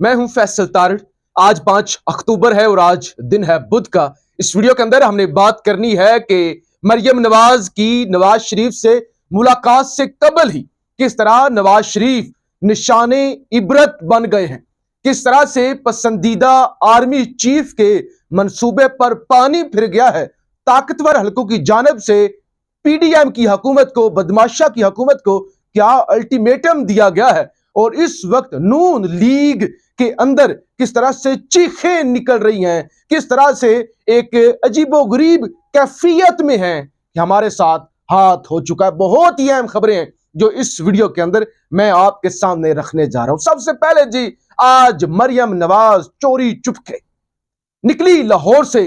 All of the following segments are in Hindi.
मैं हूं फैसल तारड़। आज 5 अक्टूबर है और आज दिन है बुध का। इस वीडियो के अंदर हमने बात करनी है कि मरियम नवाज की नवाज शरीफ से मुलाकात से कबल ही किस तरह नवाज शरीफ निशाने इबरत बन गए हैं, किस तरह से पसंदीदा आर्मी चीफ के मंसूबे पर पानी फिर गया है। ताकतवर हलकों की जानब से पीडीएम की हुकूमत को, बदमाशा की हुकूमत को क्या अल्टीमेटम दिया गया है और इस वक्त नून लीग के अंदर किस तरह से चीखें निकल रही हैं, किस तरह से एक अजीबोगरीब कैफियत में हैं कि हमारे साथ हाथ हो चुका है। बहुत ही अहम खबरें हैं जो इस वीडियो के अंदर मैं आपके सामने रखने जा रहा हूं। सबसे पहले जी, आज मरियम नवाज चोरी चुपके निकली लाहौर से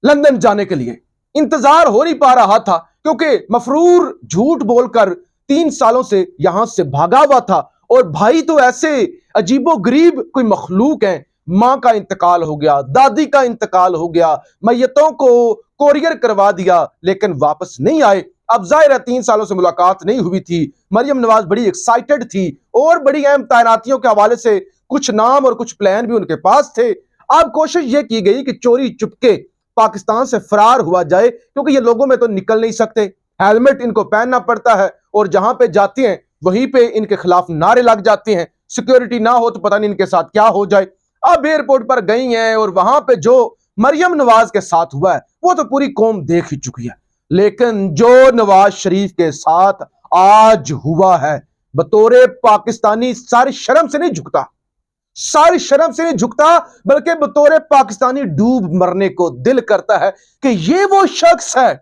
लंदन जाने के लिए। इंतजार हो नहीं पा रहा था क्योंकि मफरूर झूठ बोलकर 3 सालों से यहां से भागा हुआ था और भाई तो ऐसे अजीबो गरीब कोई मखलूक है। मां का इंतकाल हो गया, दादी का इंतकाल हो गया, मैयतों को कोरियर करवा दिया लेकिन वापस नहीं आए। अब जाहिर है 3 सालों से मुलाकात नहीं हुई थी। मरियम नवाज बड़ी एक्साइटेड थी और बड़ी अहम तैनातियों के हवाले से कुछ नाम और कुछ प्लान भी उनके पास थे। अब कोशिश यह की गई कि चोरी चुपके पाकिस्तान से फरार हुआ जाए क्योंकि ये लोगों में तो निकल नहीं सकते, हेलमेट इनको पहनना पड़ता है और जहां पे जाते हैं वहीं पे इनके खिलाफ नारे लग जाते हैं। सिक्योरिटी ना हो तो पता नहीं इनके साथ क्या हो जाए। अब एयरपोर्ट पर गई हैं और वहां पे जो मरियम नवाज के साथ हुआ है वो तो पूरी कौम देख ही चुकी है, लेकिन जो नवाज शरीफ के साथ आज हुआ है, बतौरे पाकिस्तानी सारी शर्म से नहीं झुकता, सारी शर्म से नहीं झुकता, बल्कि बतौरे पाकिस्तानी डूब मरने को दिल करता है कि ये वो शख्स है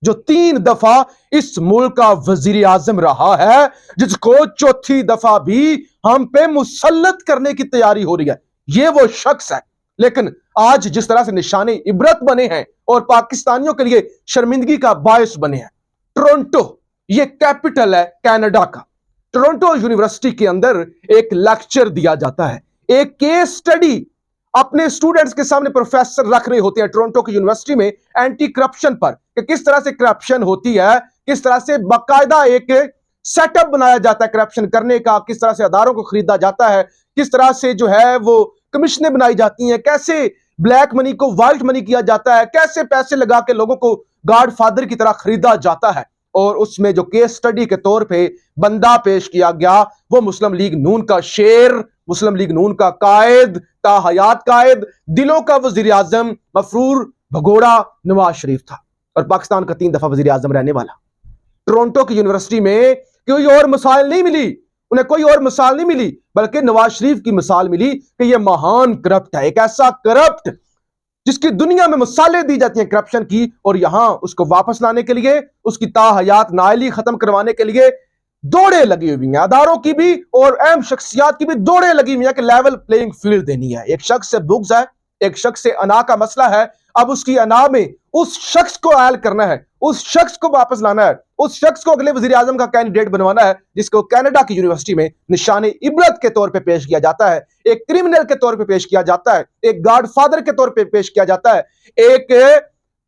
जो 3 दफा इस मुल्क का वजीर आजम रहा है, जिसको चौथी दफा भी हम पे मुसल्लत करने की तैयारी हो रही है। ये वो शख्स है। लेकिन आज जिस तरह से निशाने इबरत बने हैं और पाकिस्तानियों के लिए शर्मिंदगी का बायस बने हैं। टोरंटो ये कैपिटल है कनाडा का। टोरंटो यूनिवर्सिटी के अंदर एक लेक्चर दिया जाता है, एक केस स्टडी अपने स्टूडेंट्स के सामने प्रोफेसर रख रहे होते हैं टोरंटो की यूनिवर्सिटी में एंटी करप्शन पर, कि किस तरह से करप्शन होती है, किस तरह से बाकायदा एक सेटअप बनाया जाता है करप्शन करने का, किस तरह से अदारों को खरीदा जाता है, किस तरह से जो है वो कमीशनें बनाई जाती हैं, कैसे ब्लैक मनी को व्हाइट मनी किया जाता है, कैसे पैसे लगा के लोगों को गॉड फादर की तरह खरीदा जाता है। और उसमें जो केस स्टडी के तौर पे बंदा पेश किया गया वो मुस्लिम लीग नून का शेर, मुस्लिम लीग नून का कायद, ताहयात कायद, दिलों का वजीर आजम मफरूर भगोड़ा नवाज शरीफ था और पाकिस्तान का 3 दफा वजीर आजम रहने वाला। टोरंटो की यूनिवर्सिटी में कोई और मिसाल नहीं मिली, उन्हें कोई और मिसाल नहीं मिली, बल्कि नवाज शरीफ की मिसाल मिली कि यह महान करप्ट है, एक ऐसा करप्ट जिसकी दुनिया में मिसालें दी जाती हैं करप्शन की, और यहां उसको वापस लाने के लिए, उसकी ताहयात नाइली खत्म करवाने के लिए दौड़े लगी हुई हैं, अदारों की भी और अहम शख्सियात की भी दौड़े लगी हुई हैं कि लेवल प्लेइंग फील्ड देनी है। एक शख्स से बुग्ज है, एक शख्स से अना का मसला है, अब उसकी अना में उस शख्स को आयल करना है, उस शख्स को वापस लाना है, उस शख्स को अगले वजीर आजम का कैंडिडेट बनवाना है, जिसको कनाडा की यूनिवर्सिटी में निशाने इबरत के तौर पे पेश किया जाता है, एक क्रिमिनल के तौर पे पेश किया जाता है, एक गॉडफादर के तौर पे पेश किया जाता है, एक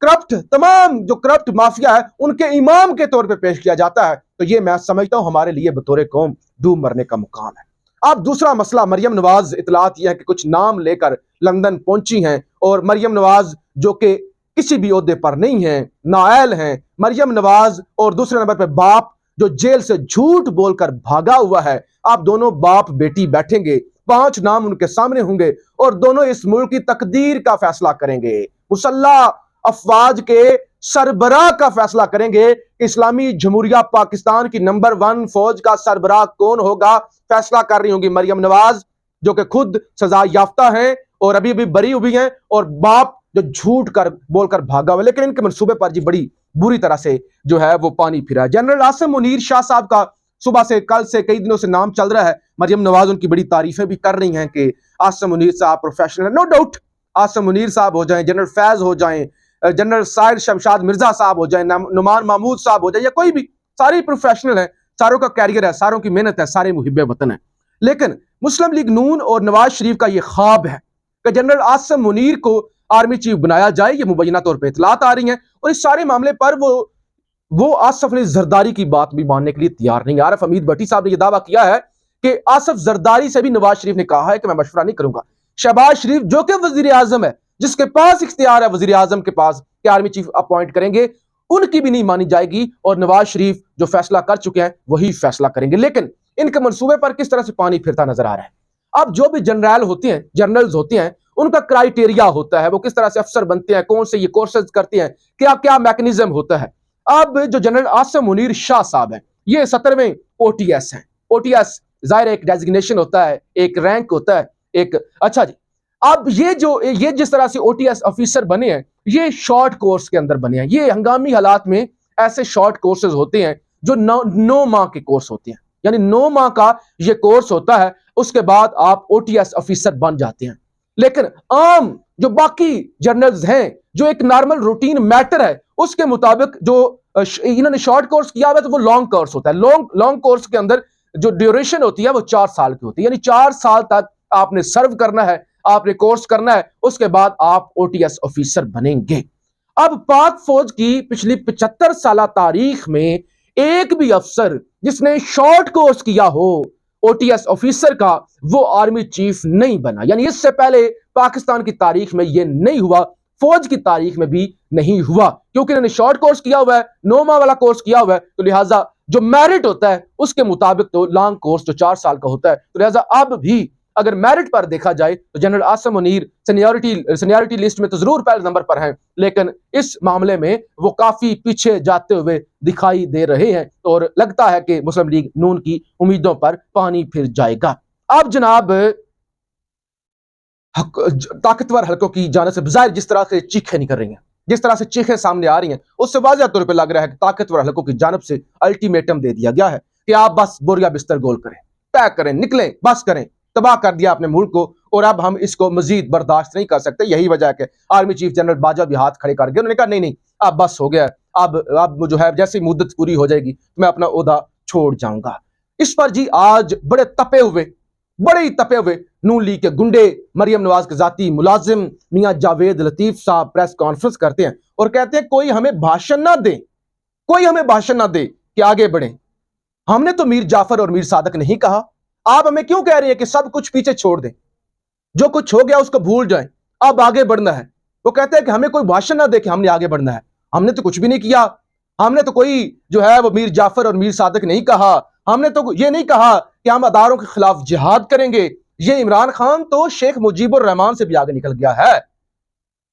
करप्ट, तमाम जो करप्ट माफिया है उनके इमाम के तौर पे पेश किया जाता है। तो ये मैं समझता हूं हमारे लिए बतौरे कौम डूब मरने का मुकाम है। अब दूसरा मसला, मरियम नवाज इतलात यह है कि कुछ नाम लेकर लंदन पहुंची हैं और मरियम नवाज जो कि किसी भी ओहदे पर नहीं है, नाअहल हैं। मरियम नवाज और दूसरे नंबर पर बाप जो जेल से झूठ बोलकर भागा हुआ है। आप दोनों बाप बेटी बैठेंगे, 5 नाम उनके सामने होंगे और दोनों इस मुल्क की तकदीर का फैसला करेंगे, मुसल्लह अफवाज के सरबराह का फैसला करेंगे कि इस्लामी जमहूरिया पाकिस्तान की नंबर 1 फौज का सरबराह कौन होगा। फैसला कर रही होंगी मरियम नवाज जो कि खुद सजा याफ्ता हैं और अभी भी बरी हुई हैं, और बाप जो झूठ कर बोलकर भागा हुआ। लेकिन इनके मंसूबे पर जी बड़ी बुरी तरह से जो है वो पानी फिरा। जनरल आसिम मुनीर शाह साहब का सुबह से, कल से, कई दिनों से नाम चल रहा है। मरियम नवाज उनकी बड़ी तारीफें भी कर रही हैं कि आसिम मुनीर साहब प्रोफेशनल है। नो डाउट, आसिम मुनीर साहब हो जाएं, जनरल फैज हो जाएं, जनरल साहिर शमशाद मिर्जा साहब हो जाए, नुमान महमूद साहब हो जाए, या कोई भी, सारे प्रोफेशनल है, सारों का कैरियर है, सारों की मेहनत है, सारे मुहिब्बे वतन है। लेकिन मुस्लिम लीग नून और नवाज शरीफ का यह ख्वाब है कि जनरल आसिम मुनीर को आर्मी चीफ बनाया जाए। ये मुबैना तौर पर इतलात आ रही हैं और इस सारे मामले पर वो आसफ अली जरदारी की बात भी मानने के लिए तैयार नहीं। आरिफ हमीद भट्टी साहब ने यह दावा किया है कि आसिफ जरदारी से भी नवाज शरीफ ने कहा है कि मैं मशवरा नहीं करूंगा। शहबाज शरीफ जो कि वजीर आजम है, जिसके पास इख्तियार है वजीर आजम के पास कि आर्मी चीफ अपॉइंट करेंगे, उनकी भी नहीं मानी जाएगी और नवाज शरीफ जो फैसला कर चुके हैं वही फैसला करेंगे। लेकिन इनके मंसूबे पर किस तरह से पानी फिरता नजर आ रहा है। अब जो भी जनरल होते हैं, जर्नल्स होते हैं, उनका क्राइटेरिया होता है, वो किस तरह से अफसर बनते हैं, कौन से ये कोर्सेज करते हैं, क्या क्या मैकेनिज्म होता है। अब जो जनरल आसिम मुनीर शाह साहब हैं, ये 17वें ओटीएस हैं। ओटीएस जाहिर एक डेजिग्नेशन होता है, एक रैंक होता है, एक अच्छा जी। अब ये जिस तरह से ओटीएस ऑफिसर बने हैं, ये शॉर्ट कोर्स के अंदर बने हैं। ये हंगामी हालात में ऐसे शॉर्ट कोर्सेज होते हैं जो 9 माह के कोर्स होते हैं, यानी 9 माह का ये कोर्स होता है, उसके बाद आप ओटीएस ऑफिसर बन जाते हैं। लेकिन आम जो बाकी जर्नल्स हैं, जो एक नॉर्मल रूटीन मैटर है, उसके मुताबिक जो इन्होंने शॉर्ट कोर्स किया हुआ है तो वो लॉन्ग कोर्स होता है। लॉन्ग कोर्स के अंदर जो ड्यूरेशन होती है वो 4 साल की होती है, यानी 4 साल तक आपने सर्व करना है, आपने कोर्स करना है, उसके बाद आप ओटीएस ऑफिसर बनेंगे। अब पाक फौज की पिछली 75 साल तारीख में एक भी अफसर जिसने शॉर्ट कोर्स किया हो ओटीएस ऑफिसर का, वो आर्मी चीफ नहीं बना। यानी इससे पहले पाकिस्तान की तारीख में यह नहीं हुआ, फौज की तारीख में भी नहीं हुआ, क्योंकि इन्होंने शॉर्ट कोर्स किया हुआ है, 9 माह वाला कोर्स किया हुआ है, तो लिहाजा जो मेरिट होता है उसके मुताबिक तो लॉन्ग कोर्स जो 4 साल का होता है, तो लिहाजा अब भी अगर मेरिट पर देखा जाए तो general Asim Munir seniority list में तो जरूर पहले नंबर पर हैं, लेकिन इस मामले में वो काफी पीछे जाते हुए दिखाई दे रहे हैं और लगता है कि मुस्लिम लीग नून की उम्मीदों पर पानी फिर जाएगा। अब जनाब ताकतवर हलकों की जानिब से बजाय जिस तरह से चीखें निकल रही हैं, जिस तरह से चीखें सामने आ रही हैं, उससे वाज़ेह तौर पर लग रहा है कि ताकतवर हलकों की जानिब से अल्टीमेटम दे दिया गया है कि आप बस बोरिया बिस्तर गोल करें, तय करें, निकलें, बस करें। तबाह कर दिया अपने मुल्क को और अब हम इसको मजीद बर्दाश्त नहीं कर सकते। यही वजह है कि आर्मी चीफ जनरल बाजवा भी हाथ खड़े कर गए, उन्होंने कहा नहीं नहीं अब बस हो गया, अब जो है जैसे मुद्दत पूरी हो जाएगी मैं अपना ओहदा छोड़ जाऊंगा। इस पर जी आज बड़े ही तपे हुए नून लीग के गुंडे मरियम नवाज के जाती मुलाजिम मियां जावेद लतीफ साहब प्रेस कॉन्फ्रेंस करते हैं और कहते हैं कोई हमें भाषण ना दे, कोई हमें भाषण ना दे कि आगे बढ़े। हमने तो मीर जाफर और मीर सादक नहीं कहा, आप हमें क्यों कह रही है कि सब कुछ पीछे छोड़ दें, जो कुछ हो गया उसको भूल जाएं, अब आगे बढ़ना है। वो कहते हैं कि हमें कोई भाषण ना दे कि हमने आगे बढ़ना है, हमने तो कुछ भी नहीं किया, हमने तो कोई जो है वो मीर जाफर और मीर सादक नहीं कहा, हमने तो ये नहीं कहा कि हम अदारों के खिलाफ जिहाद करेंगे। ये इमरान खान तो शेख मुजीबुर रहमान से भी आगे निकल गया है,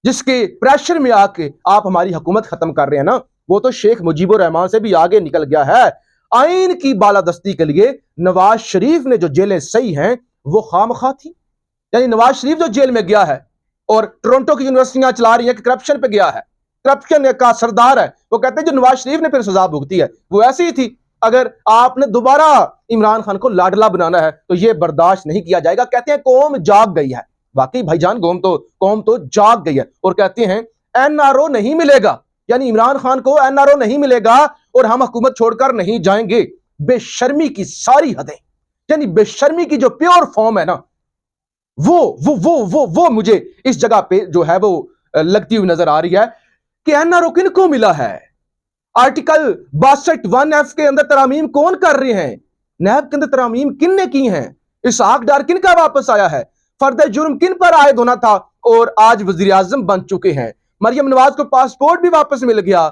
जिसके प्रेशर में आके आप हमारी हुकूमत खत्म कर रहे हैं ना, वो तो शेख मुजीबुर रहमान से भी आगे निकल गया है। आइन की बालादस्ती के लिए नवाज शरीफ ने जो जेलें सही हैं वो खामखा थी, यानी नवाज शरीफ जो जेल में गया है और टोरंटो की यूनिवर्सिटियां चला रही है कि करप्शन पे गया है, करप्शन का सरदार है, वो कहते हैं जो नवाज शरीफ ने फिर सजा भुगती है वो ऐसी ही थी। अगर आपने दोबारा इमरान खान को लाडला बनाना है तो ये बर्दाश्त नहीं किया जाएगा। कहते हैं कौम जाग गई है, वाकई भाईजान कौम तो जाग गई है और कहते हैं एनआरओ नहीं मिलेगा, यानी इमरान खान को एनआरओ नहीं मिलेगा और हम हुकूमत छोड़कर नहीं जाएंगे। बेशर्मी की सारी हदें, यानी बेशर्मी की जो प्योर फॉर्म है ना, वो मुझे इस जगह पे जो है वो लगती हुई नजर आ रही है कि एनआरओ किनको मिला है। आर्टिकल 62(1)(f) के अंदर तरामीम कौन कर रहे हैं, नैब के अंदर तरामीम किन ने की हैं, इसहाक डार किन का वापस आया है, फर्द जुर्म किन पर आयद होना था और आज वजीर आजम बन चुके हैं। मरियम नवाज को पासपोर्ट भी वापस मिल गया,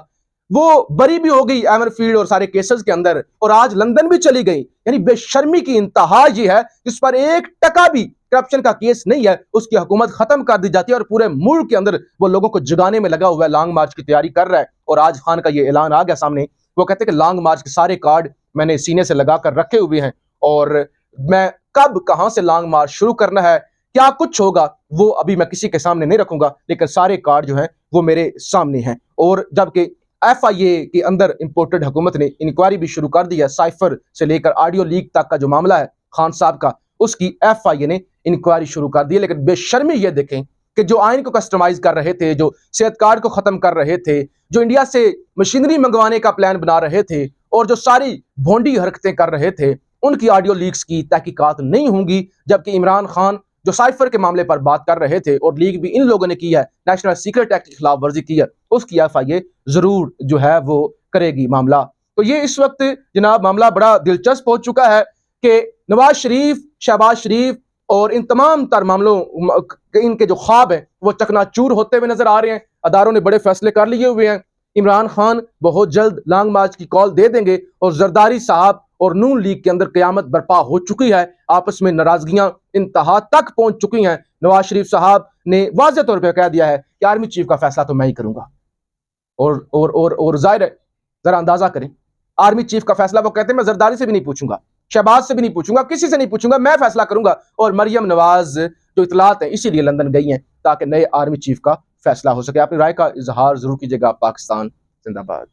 वो बरी भी हो गई एमर फील्ड और सारे केसेस के अंदर और आज लंदन भी चली गई। यानी बेशर्मी की इंतहा ये है जिस पर 1% भी करप्शन का केस नहीं है, उसकी हुकूमत खत्म कर दी जाती है और पूरे मुल्क के अंदर वो लोगों को जगाने में लगा हुआ है, लॉन्ग मार्च की तैयारी कर रहा है। और आज खान का ये ऐलान आ गया सामने, वो कहते हैं कि लॉन्ग मार्च के सारे कार्ड मैंने सीने से लगा कर रखे हुए हैं और मैं कब कहां से लॉन्ग मार्च शुरू करना है, क्या कुछ होगा वो अभी मैं किसी के सामने नहीं रखूंगा, लेकिन सारे कार्ड जो हैं वो मेरे सामने हैं। और जबकि FIA के अंदर इंपोर्टेड हुकूमत ने इंक्वायरी भी शुरू कर दी है, साइफर से लेकर ऑडियो लीक तक का जो मामला है खान साहब का, उसकी FIA ने इंक्वायरी शुरू कर दी है। लेकिन बेशर्मी ये देखें कि जो आइन को कस्टमाइज कर रहे थे, जो सेहत कार्ड को खत्म कर रहे थे, जो इंडिया से मशीनरी मंगवाने का प्लान बना रहे थे और जो सारी भोंडी हरकतें कर रहे थे, उनकी ऑडियो लीक्स की तहकीकात नहीं होंगी। जबकि इमरान खान जो साइफर के मामले पर बात कर रहे थे और लीक भी इन लोगों ने की है, नेशनल सीक्रेट एक्ट की खिलाफ वर्जी की है, उसकी FIA जरूर जो है वो करेगी मामला। तो ये इस वक्त जनाब मामला बड़ा दिलचस्प हो चुका है कि नवाज शरीफ, शहबाज शरीफ और इन तमाम तर मामलों इनके जो ख्वाब हैं वो चकनाचूर होते हुए नजर आ रहे हैं। अदारों ने बड़े फैसले कर लिए हुए हैं। इमरान खान बहुत जल्द लॉन्ग मार्च की कॉल दे देंगे और जरदारी साहब और नून लीग के अंदर कयामत बर्पा हो चुकी है। आपस में नाराजगियां इंतहा तक पहुंच चुकी हैं। नवाज शरीफ साहब ने वाज़ेह तौर पर कह दिया है कि आर्मी चीफ का फैसला तो मैं ही करूंगा। और जाहिर है, जरा अंदाजा करें, आर्मी चीफ का फैसला वो कहते हैं मैं जरदारी से भी नहीं पूछूंगा, शहबाज से भी नहीं पूछूंगा, किसी से नहीं पूछूंगा, मैं फैसला करूंगा। और मरियम नवाज जो इतलात है इसीलिए लंदन गई हैं ताकि नए आर्मी चीफ का फैसला हो सके। अपनी राय का इजहार जरूर कीजिएगा। पाकिस्तान जिंदाबाद।